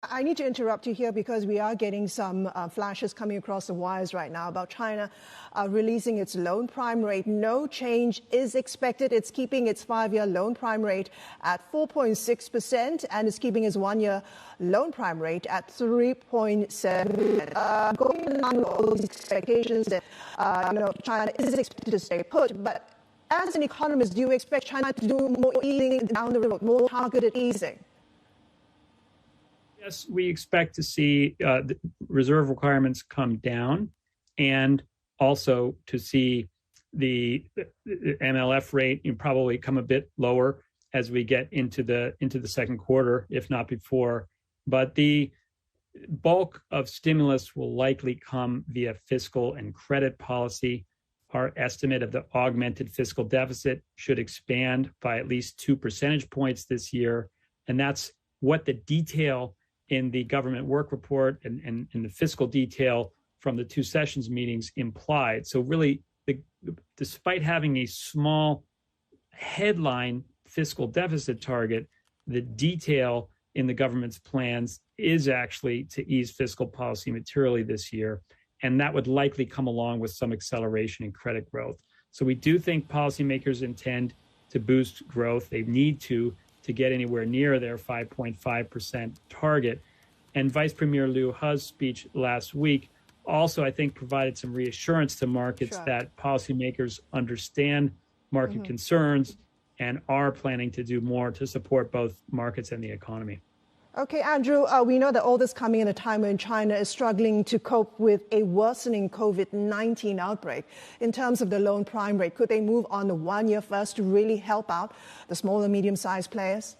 I need to interrupt you here because we are getting some flashes coming across the wires right now about China releasing its loan prime rate. No change is expected. It's keeping its 5-year loan prime rate at 4.6% and it's keeping its 1-year loan prime rate at 3.7%. Going along with all these expectations that China is expected to stay put, but as an economist, do you expect China to do more easing down the road, more targeted easing? Yes, we expect to see the reserve requirements come down, and also to see the MLF rate probably come a bit lower as we get into the second quarter, if not before. But the bulk of stimulus will likely come via fiscal and credit policy. Our estimate of the augmented fiscal deficit should expand by at least 2 percentage points this year, and that's what the detail in the government work report and the fiscal detail from the 2 sessions meetings implied. So really, despite having a small headline fiscal deficit target, the detail in the government's plans is actually to ease fiscal policy materially this year. And that would likely come along with some acceleration in credit growth. So we do think policymakers intend to boost growth. They need to get anywhere near their 5.5% target. And Vice Premier Liu He's speech last week also, I think, provided some reassurance to markets that policymakers understand market concerns and are planning to do more to support both markets and the economy. Okay, Andrew, we know that all this coming in a time when China is struggling to cope with a worsening COVID-19 outbreak. In terms of the loan prime rate, could they move on the 1 year first to really help out the small and medium-sized players?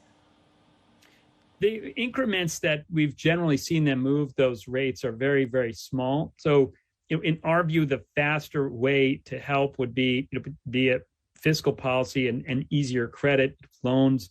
The increments that we've generally seen them move those rates are very, very small. So, in our view, the faster way to help would be via fiscal policy and easier credit loans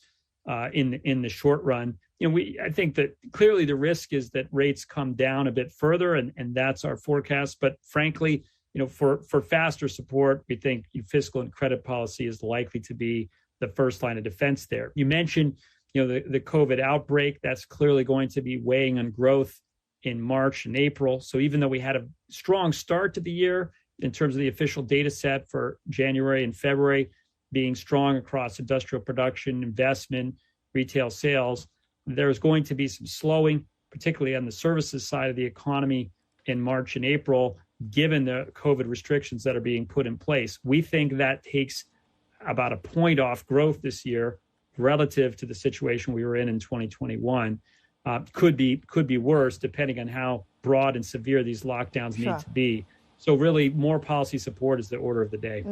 in the short run. I think that clearly the risk is that rates come down a bit further, and that's our forecast. But frankly, for faster support, we think fiscal and credit policy is likely to be the first line of defense there. You mentioned, the COVID outbreak. That's clearly going to be weighing on growth in March and April. So even though we had a strong start to the year in terms of the official data set for January and February being strong across industrial production, investment, retail sales, there's going to be some slowing, particularly on the services side of the economy in March and April, given the COVID restrictions that are being put in place. We think that takes about a point off growth this year relative to the situation we were in 2021. Could be worse depending on how broad and severe these lockdowns need to be. So really, more policy support is the order of the day.